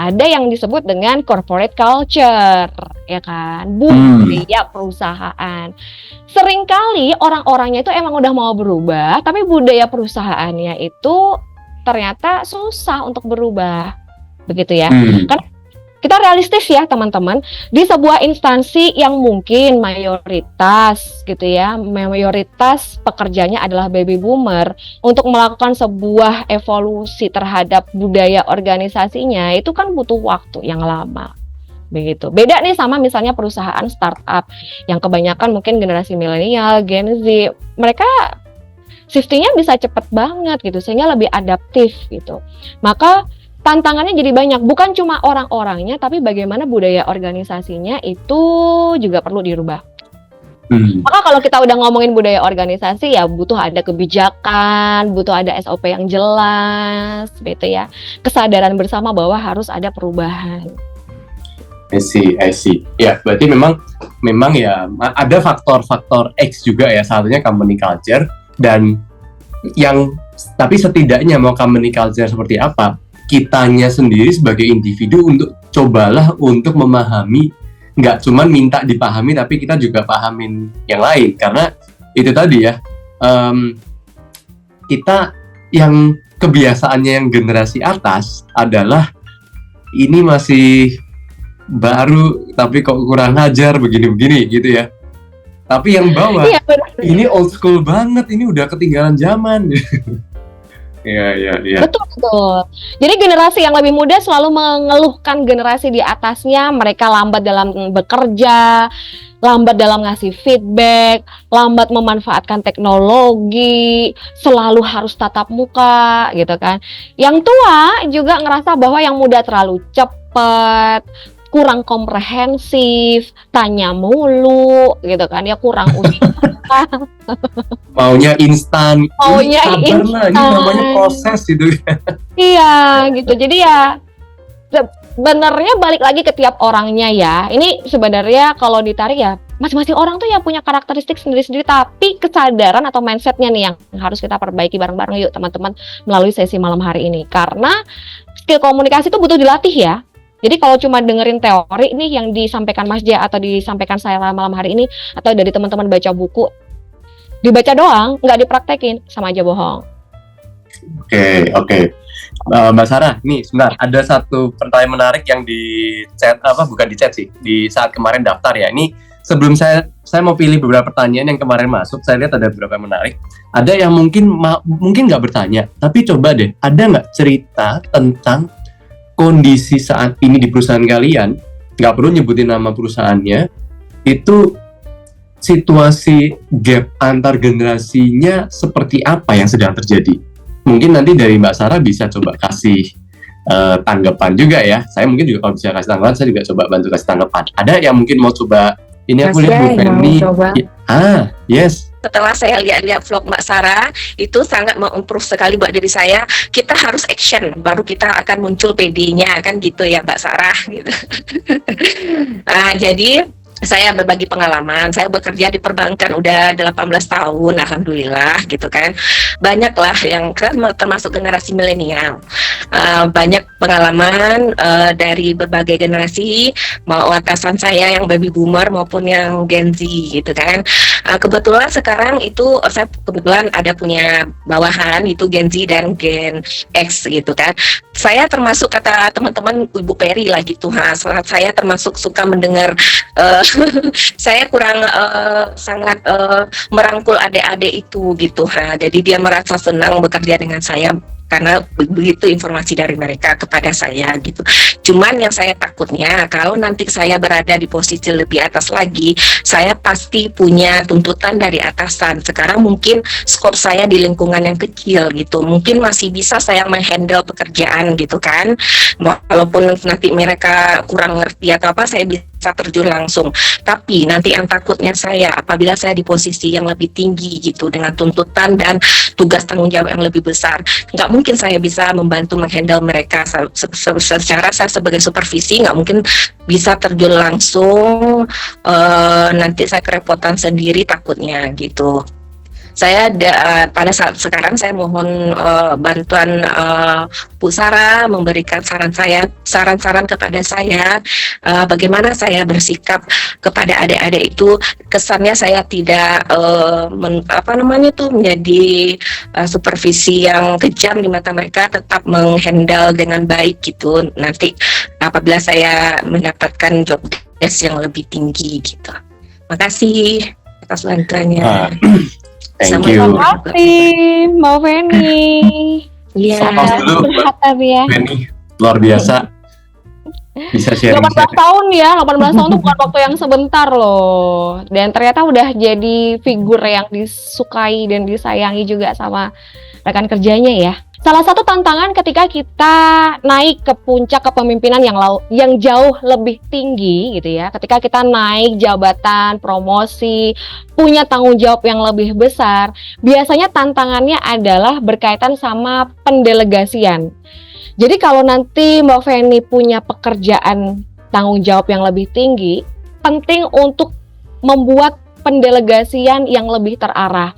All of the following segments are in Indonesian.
ada yang disebut dengan corporate culture, ya kan, budaya perusahaan. Seringkali orang-orangnya itu emang udah mau berubah, tapi budaya perusahaannya itu ternyata susah untuk berubah, begitu ya. Karena kita realistis ya teman-teman, di sebuah instansi yang mungkin mayoritas gitu ya, mayoritas pekerjanya adalah baby boomer, untuk melakukan sebuah evolusi terhadap budaya organisasinya itu kan butuh waktu yang lama. Begitu. Beda nih sama misalnya perusahaan startup yang kebanyakan mungkin generasi milenial, Gen Z, mereka shiftingnya bisa cepet banget gitu, sehingga lebih adaptif gitu. Maka tantangannya jadi banyak, bukan cuma orang-orangnya, tapi bagaimana budaya organisasinya itu juga perlu dirubah. Maka kalau kita udah ngomongin budaya organisasi ya butuh ada kebijakan, butuh ada SOP yang jelas, gitu ya. Kesadaran bersama bahwa harus ada perubahan. I see. Ya, berarti memang ya ada faktor-faktor X juga ya, satunya company culture, dan tapi setidaknya mau company culture seperti apa, kitanya sendiri sebagai individu cobalah untuk memahami, nggak cuma minta dipahami tapi kita juga pahamin yang lain, karena itu tadi ya, kita yang kebiasaannya yang generasi atas adalah ini masih baru tapi kok kurang ajar begini-begini gitu ya, tapi yang bawah ini old school banget, ini udah ketinggalan zaman. Iya. Betul. Jadi generasi yang lebih muda selalu mengeluhkan generasi di atasnya, mereka lambat dalam bekerja, lambat dalam ngasih feedback, lambat memanfaatkan teknologi, selalu harus tatap muka gitu kan. Yang tua juga ngerasa bahwa yang muda terlalu cepat, kurang komprehensif, tanya mulu gitu kan, ya kurang usaha. Maunya instan. Ini namanya proses gitu. Iya gitu. Jadi ya sebenarnya balik lagi ke tiap orangnya ya. Ini sebenarnya kalau ditarik ya masing-masing orang tuh ya punya karakteristik sendiri-sendiri, tapi kesadaran atau mindsetnya nih yang harus kita perbaiki bareng-bareng yuk teman-teman melalui sesi malam hari ini. Karena skill komunikasi itu butuh dilatih ya. Jadi kalau cuma dengerin teori nih yang disampaikan Mas J atau disampaikan saya malam hari ini, atau dari teman-teman baca buku, dibaca doang, nggak dipraktekin, sama aja bohong. Oke. Mbak Sarah, nih sebentar, ada satu pertanyaan menarik yang di chat, bukan di chat sih, di saat kemarin daftar ya. Ini sebelum saya mau pilih beberapa pertanyaan yang kemarin masuk, saya lihat ada beberapa yang menarik. Ada yang mungkin nggak bertanya, tapi coba deh, ada nggak cerita tentang kondisi saat ini di perusahaan kalian, nggak perlu nyebutin nama perusahaannya, itu situasi gap antar generasinya seperti apa yang sedang terjadi? Mungkin nanti dari Mbak Sarah bisa coba kasih tanggapan juga ya. Saya mungkin juga kalau bisa kasih tanggapan, saya juga coba bantu kasih tanggapan. Ada yang mungkin mau coba? Ini aku lihat Bu Penny. Yes. Setelah saya lihat vlog Mbak Sarah, itu sangat mengimprove sekali buat diri saya. Kita harus action, baru kita akan muncul PD-nya, kan gitu ya Mbak Sarah. Gitu. Jadi saya berbagi pengalaman, saya bekerja di perbankan udah 18 tahun, alhamdulillah gitu kan. Banyaklah yang kan termasuk generasi milenial. Banyak pengalaman dari berbagai generasi, mau atasan saya yang baby boomer maupun yang Gen Z gitu kan. Kebetulan sekarang itu saya kebetulan ada punya bawahan itu Gen Z dan Gen X gitu kan. Saya termasuk kata teman-teman Ibu Peri lah gitu, saya termasuk suka mendengar saya kurang sangat merangkul adik-adik itu gitu. Jadi dia merasa senang bekerja dengan saya karena begitu informasi dari mereka kepada saya gitu. Cuman yang saya takutnya kalau nanti saya berada di posisi lebih atas lagi, saya pasti punya tuntutan dari atasan. Sekarang mungkin skop saya di lingkungan yang kecil gitu, mungkin masih bisa saya menghandle pekerjaan gitu kan. Walaupun nanti mereka kurang ngerti atau apa, saya bisa terjun langsung. Tapi nanti yang takutnya saya apabila saya di posisi yang lebih tinggi gitu dengan tuntutan dan tugas tanggung jawab yang lebih besar, nggak mungkin saya bisa membantu menghandle mereka secara saya sebagai supervisi, nggak mungkin bisa terjun langsung, nanti saya kerepotan sendiri takutnya gitu. pada saat sekarang saya mohon bantuan Bu Sarah memberikan saran-saran kepada saya bagaimana saya bersikap kepada adik-adik itu. Kesannya saya tidak menjadi supervisi yang kejam di mata mereka, tetap menghandle dengan baik gitu. Nanti apabila saya mendapatkan job desk yang lebih tinggi gitu. Makasih atas bantuannya. Thank Sama-sama. you. Terima kasih Mbak Feni. Iya. Aplaus dulu buat Curhat tadi ya. Feni, luar biasa. Bisa 18 sharing-sharing. tahun ya, 18 tahun itu bukan waktu yang sebentar loh. Dan ternyata udah jadi figur yang disukai dan disayangi juga sama rekan kerjanya ya. Salah satu tantangan ketika kita naik ke puncak kepemimpinan yang jauh lebih tinggi gitu ya. Ketika kita naik jabatan, promosi, punya tanggung jawab yang lebih besar, biasanya tantangannya adalah berkaitan sama pendelegasian. Jadi kalau nanti Mbak Feni punya pekerjaan tanggung jawab yang lebih tinggi, penting untuk membuat pendelegasian yang lebih terarah.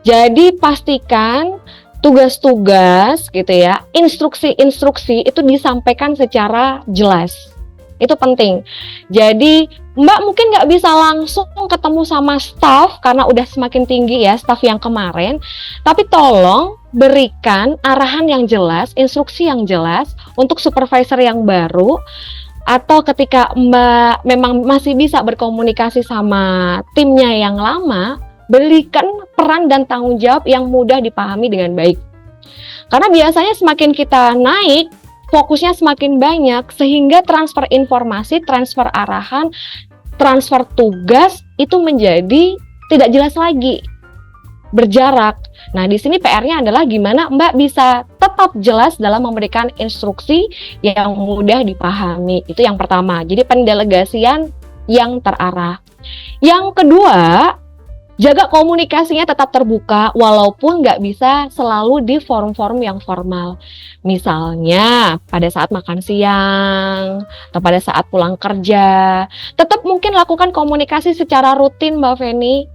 Jadi pastikan tugas-tugas gitu ya, instruksi-instruksi itu disampaikan secara jelas. Itu penting. Jadi Mbak mungkin nggak bisa langsung ketemu sama staff karena udah semakin tinggi ya staff yang kemarin, tapi tolong berikan arahan yang jelas, instruksi yang jelas untuk supervisor yang baru, atau ketika Mbak memang masih bisa berkomunikasi sama timnya yang lama, berikan peran dan tanggung jawab yang mudah dipahami dengan baik. Karena biasanya semakin kita naik, fokusnya semakin banyak, sehingga transfer informasi, transfer arahan, transfer tugas itu menjadi tidak jelas lagi, berjarak. Nah, di sini PR-nya adalah gimana Mbak bisa tetap jelas dalam memberikan instruksi yang mudah dipahami. Itu yang pertama. Jadi pendelegasian yang terarah. Yang kedua, jaga komunikasinya tetap terbuka walaupun nggak bisa selalu di forum-forum yang formal. Misalnya pada saat makan siang atau pada saat pulang kerja, tetap mungkin lakukan komunikasi secara rutin Mbak Feni.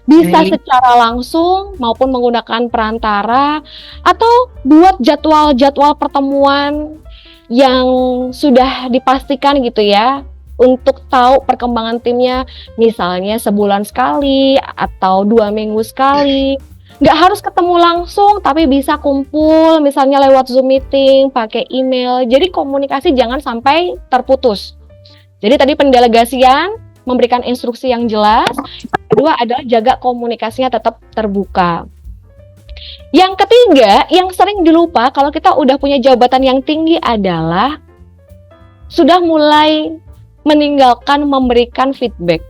Bisa secara langsung maupun menggunakan perantara, atau buat jadwal-jadwal pertemuan yang sudah dipastikan gitu ya, untuk tahu perkembangan timnya, misalnya sebulan sekali atau 2 minggu sekali. Nggak harus ketemu langsung, tapi bisa kumpul misalnya lewat Zoom meeting, pakai email. Jadi komunikasi jangan sampai terputus. Jadi tadi pendelegasian, memberikan instruksi yang jelas. Kedua adalah jaga komunikasinya tetap terbuka. Yang ketiga, yang sering dilupa kalau kita udah punya jabatan yang tinggi adalah sudah mulai meninggalkan memberikan feedback.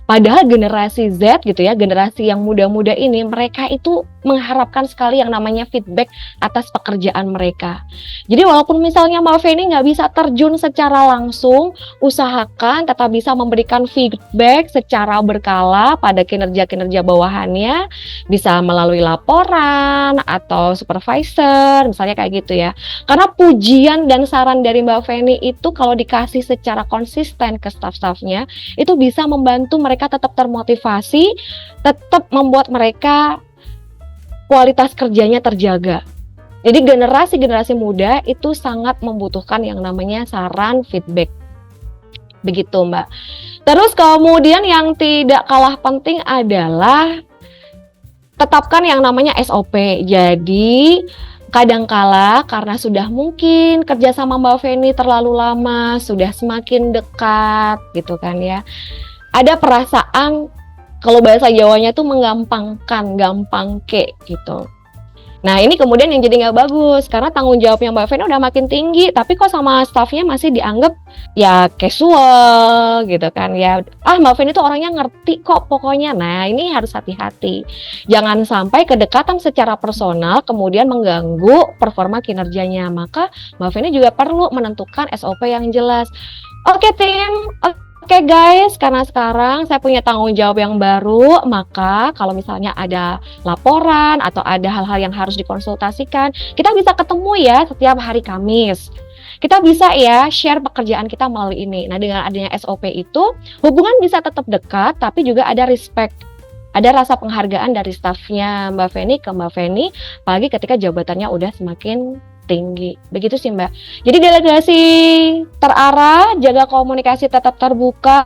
Padahal generasi Z gitu ya, generasi yang muda-muda ini, mereka itu mengharapkan sekali yang namanya feedback atas pekerjaan mereka. Jadi walaupun misalnya Mbak Feni nggak bisa terjun secara langsung, usahakan tetap bisa memberikan feedback secara berkala pada kinerja-kinerja bawahannya, bisa melalui laporan atau supervisor, misalnya kayak gitu ya. Karena pujian dan saran dari Mbak Feni itu kalau dikasih secara konsisten ke staff-staffnya, itu bisa membantu mereka tetap termotivasi, tetap membuat mereka kualitas kerjanya terjaga. Jadi generasi-generasi muda itu sangat membutuhkan yang namanya saran, feedback. Begitu Mbak. Terus kemudian yang tidak kalah penting adalah tetapkan yang namanya SOP. Jadi kadangkala karena sudah mungkin kerja sama Mbak Feni terlalu lama, sudah semakin dekat gitu kan ya. Ada perasaan, kalau bahasa Jawanya tuh menggampangkan, gampang ke gitu. Nah ini kemudian yang jadi nggak bagus, karena tanggung jawabnya Mbak Feni udah makin tinggi, tapi kok sama staffnya masih dianggap ya casual gitu kan ya. Mbak Feni tuh orangnya ngerti kok pokoknya. Nah ini harus hati-hati. Jangan sampai kedekatan secara personal kemudian mengganggu performa kinerjanya. Maka Mbak Feni juga perlu menentukan SOP yang jelas. Oke tim, Oke guys, karena sekarang saya punya tanggung jawab yang baru, maka kalau misalnya ada laporan atau ada hal-hal yang harus dikonsultasikan, kita bisa ketemu ya setiap hari Kamis. Kita bisa ya share pekerjaan kita melalui ini. Nah dengan adanya SOP itu, hubungan bisa tetap dekat, tapi juga ada respect. ada rasa penghargaan dari stafnya Mbak Feni ke Mbak Feni, apalagi ketika jabatannya udah semakin tinggi. Begitu sih Mbak. Jadi delegasi terarah, jaga komunikasi tetap terbuka,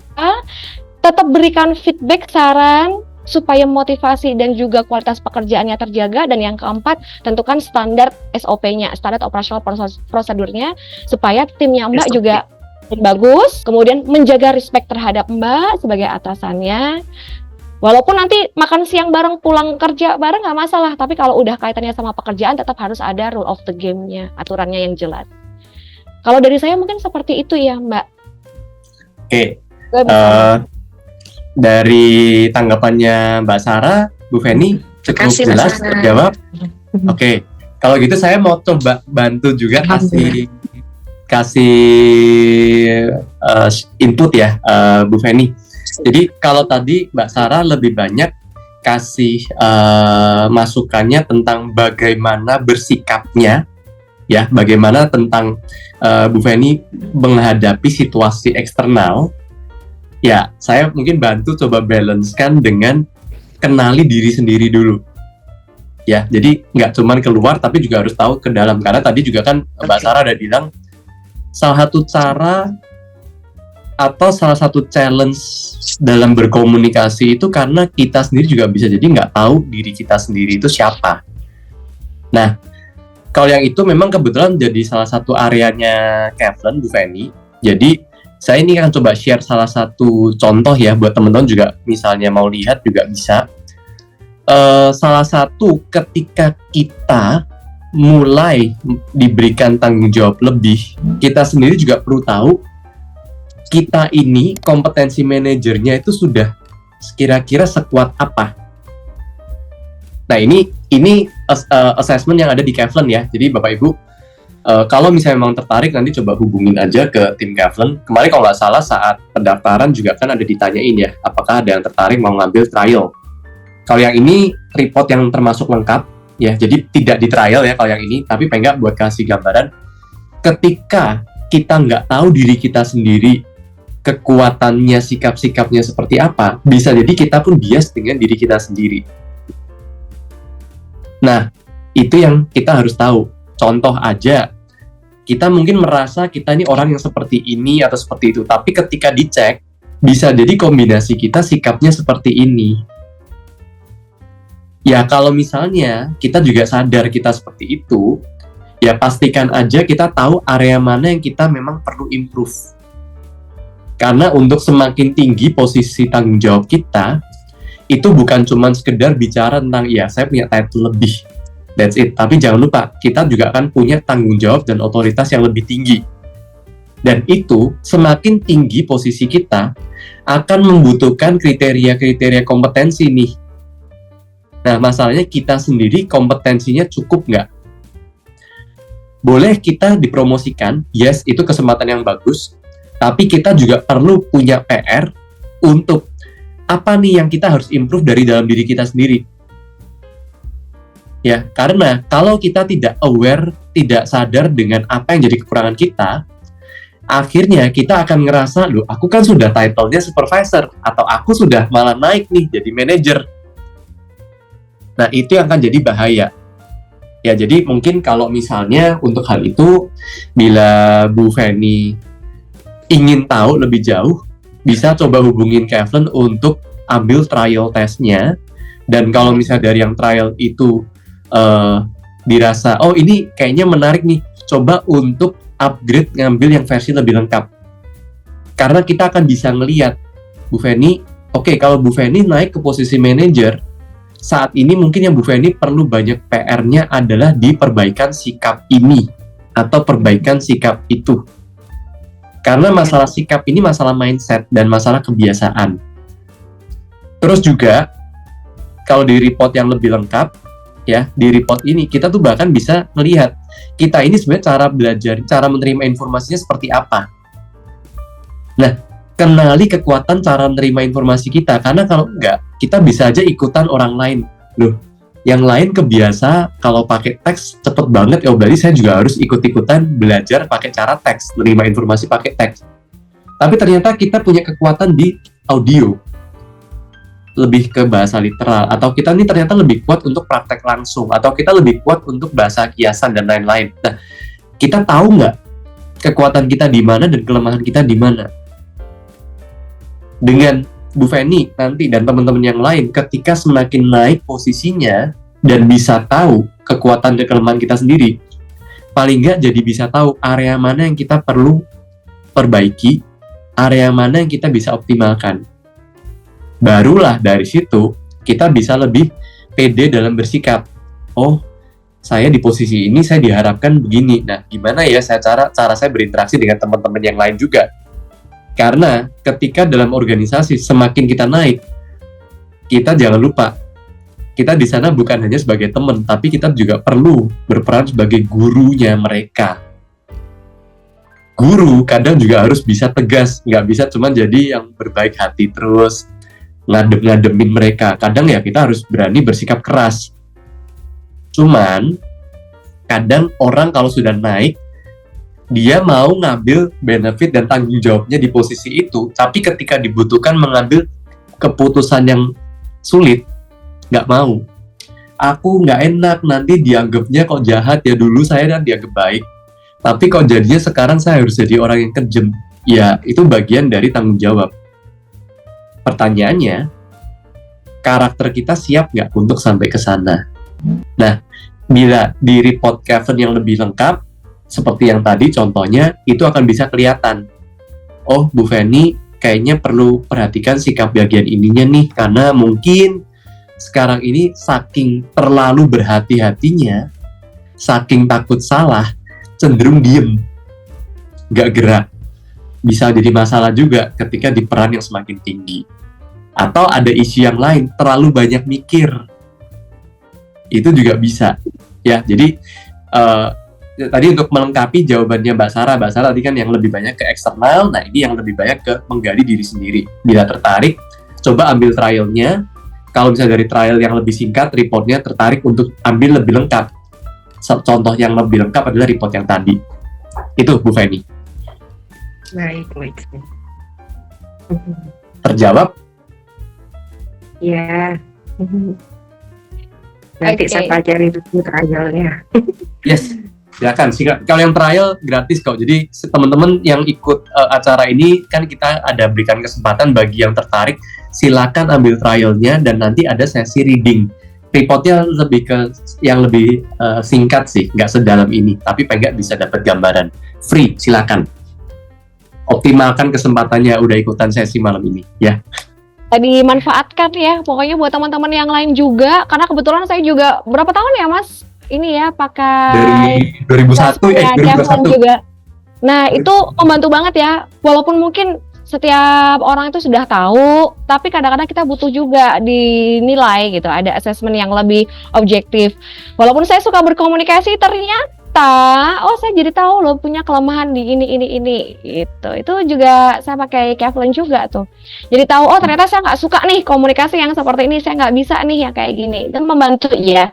tetap berikan feedback, saran, supaya motivasi dan juga kualitas pekerjaannya terjaga. Dan yang keempat, tentukan standar SOP-nya, standar operasional prosedurnya, supaya timnya Mbak SOP. juga bagus. Kemudian menjaga respect terhadap Mbak sebagai atasannya. Walaupun nanti makan siang bareng, pulang kerja bareng nggak masalah, tapi kalau udah kaitannya sama pekerjaan tetap harus ada rule of the game-nya, aturannya yang jelas. Kalau dari saya mungkin seperti itu ya Mbak. Oke. Gue bisa. Dari tanggapannya Mbak Sarah, Bu Feni cukup Makasih, Mbak jelas Sarah. terjawab. Oke. Kalau gitu saya mau coba bantu juga kasih input ya, Bu Feni. Jadi kalau tadi Mbak Sarah lebih banyak kasih masukannya tentang bagaimana bersikapnya, ya, bagaimana tentang Bu Feni menghadapi situasi eksternal. Ya, saya mungkin bantu coba balancekan dengan kenali diri sendiri dulu. Ya, jadi nggak cuman keluar tapi juga harus tahu ke dalam. Karena tadi juga kan Mbak Sarah udah bilang salah satu cara atau salah satu challenge dalam berkomunikasi itu karena kita sendiri juga bisa jadi nggak tahu diri kita sendiri itu siapa. Nah, kalau yang itu memang kebetulan jadi salah satu areanya Kevlin, Bu Feni. Jadi saya ini akan coba share salah satu contoh ya buat teman-teman juga misalnya mau lihat juga bisa. Salah satu ketika kita mulai diberikan tanggung jawab lebih, kita sendiri juga perlu tahu kita ini kompetensi manajernya itu sudah kira-kira sekuat apa. Nah ini assessment yang ada di Kevlin ya. Jadi Bapak Ibu kalau misalnya memang tertarik nanti coba hubungin aja ke tim Kevlin. Kemarin kalau nggak salah saat pendaftaran juga kan ada ditanyain ya, apakah ada yang tertarik mau ngambil trial. Kalau yang ini report yang termasuk lengkap ya, jadi tidak di trial ya kalau yang ini, tapi pengen buat kasih gambaran ketika kita nggak tahu diri kita sendiri, kekuatannya, sikap-sikapnya seperti apa, bisa jadi kita pun bias dengan diri kita sendiri. Nah, itu yang kita harus tahu. Contoh aja, kita mungkin merasa kita ini orang yang seperti ini atau seperti itu, tapi ketika dicek, bisa jadi kombinasi kita sikapnya seperti ini. Ya, kalau misalnya kita juga sadar kita seperti itu, ya pastikan aja kita tahu area mana yang kita memang perlu improve. Karena untuk semakin tinggi posisi tanggung jawab kita, itu bukan cuma sekedar bicara tentang, ya saya punya title lebih, that's it. Tapi jangan lupa, kita juga akan punya tanggung jawab dan otoritas yang lebih tinggi. Dan itu, semakin tinggi posisi kita, akan membutuhkan kriteria-kriteria kompetensi nih. Nah, masalahnya kita sendiri kompetensinya cukup nggak? Boleh kita dipromosikan, yes, itu kesempatan yang bagus, tapi kita juga perlu punya PR untuk apa nih yang kita harus improve dari dalam diri kita sendiri. Ya, karena kalau kita tidak aware, tidak sadar dengan apa yang jadi kekurangan kita, akhirnya kita akan ngerasa, loh, aku kan sudah title-nya supervisor, atau aku sudah malah naik nih jadi manager. Nah, itu yang akan jadi bahaya. Ya, jadi mungkin kalau misalnya untuk hal itu, bila Bu Feni ingin tahu lebih jauh, bisa coba hubungin Kevlin untuk ambil trial testnya. Dan kalau misalnya dari yang trial itu dirasa, oh ini kayaknya menarik nih, coba untuk upgrade ngambil yang versi lebih lengkap. Karena kita akan bisa ngelihat, Bu Feni, oke, kalau Bu Feni naik ke posisi manager, saat ini mungkin yang Bu Feni perlu banyak PR-nya adalah di perbaikan sikap ini atau perbaikan sikap itu. Karena masalah sikap ini masalah mindset dan masalah kebiasaan. Terus juga kalau di report yang lebih lengkap, ya di report ini kita tuh bahkan bisa melihat kita ini sebenarnya cara belajar, cara menerima informasinya seperti apa. Nah, kenali kekuatan cara menerima informasi kita, karena kalau enggak, kita bisa aja ikutan orang lain. Loh, yang lain kebiasa kalau pakai teks cepet banget, ya berarti saya juga harus ikut-ikutan belajar pakai cara teks, menerima informasi pakai teks. Tapi ternyata kita punya kekuatan di audio. lebih ke bahasa literal, atau kita nih ternyata lebih kuat untuk praktek langsung, atau kita lebih kuat untuk bahasa kiasan dan lain-lain. Nah, kita tahu nggak kekuatan kita di mana dan kelemahan kita di mana? Dengan Bu Feni nanti dan teman-teman yang lain, ketika semakin naik posisinya dan bisa tahu kekuatan dan kelemahan kita sendiri, paling nggak jadi bisa tahu area mana yang kita perlu perbaiki, area mana yang kita bisa optimalkan. Barulah dari situ kita bisa lebih pede dalam bersikap. Oh, saya di posisi ini, saya diharapkan begini. Nah, gimana ya cara saya berinteraksi dengan teman-teman yang lain juga? Karena ketika dalam organisasi semakin kita naik, kita jangan lupa, kita di sana bukan hanya sebagai teman, tapi kita juga perlu berperan sebagai gurunya mereka. Guru kadang juga harus bisa tegas, nggak bisa cuma jadi yang berbaik hati terus, ngademin mereka. Kadang ya kita harus berani bersikap keras. Cuman kadang orang kalau sudah naik, dia mau ngambil benefit dan tanggung jawabnya di posisi itu, tapi ketika dibutuhkan mengambil keputusan yang sulit, nggak mau. Aku nggak enak, nanti dianggapnya kok jahat ya, dulu saya kan dianggap baik, tapi kok jadinya sekarang saya harus jadi orang yang kejam. Ya, itu bagian dari tanggung jawab. Pertanyaannya, karakter kita siap nggak untuk sampai ke sana? Nah, bila di report Kevin yang lebih lengkap, seperti yang tadi contohnya, itu akan bisa kelihatan. Oh, Bu Feni kayaknya perlu perhatikan sikap bagian ininya nih, karena mungkin sekarang ini saking terlalu berhati-hatinya, saking takut salah, cenderung diem, nggak gerak. Bisa jadi masalah juga ketika di peran yang semakin tinggi. Atau ada isu yang lain, terlalu banyak mikir. Itu juga bisa. Ya, jadi tadi untuk melengkapi jawabannya Mbak Sarah tadi kan yang lebih banyak ke eksternal, nah ini yang lebih banyak ke menggali diri sendiri. Bila tertarik, coba ambil trialnya. Kalau misalnya dari trial yang lebih singkat, reportnya tertarik untuk ambil lebih lengkap. Contoh yang lebih lengkap adalah report yang tadi. Itu Bu Feni. Baik. Terjawab? Ya. Nanti saya pelajari dulu trialnya. Yes. Silakan. Kalau yang trial gratis kok. Jadi teman-teman yang ikut acara ini kan kita ada berikan kesempatan bagi yang tertarik, silakan ambil trialnya dan nanti ada sesi reading. Reportnya lebih ke yang lebih singkat sih, nggak sedalam ini, tapi pengen bisa dapat gambaran. Free, silakan. Optimalkan kesempatannya udah ikutan sesi malam ini, ya. Dimanfaatkan ya, pokoknya buat teman-teman yang lain juga, karena kebetulan saya juga berapa tahun ya Mas? Ini ya pakai dari 2001 juga. Nah, itu membantu banget ya. Walaupun mungkin setiap orang itu sudah tahu, tapi kadang-kadang kita butuh juga dinilai gitu. Ada assessment yang lebih objektif. Walaupun saya suka berkomunikasi, ternyata saya jadi tahu loh punya kelemahan di ini gitu. Itu juga saya pakai Kevlin juga tuh. Jadi tahu ternyata saya nggak suka nih komunikasi yang seperti ini, saya nggak bisa nih yang kayak gini. Dan membantu ya.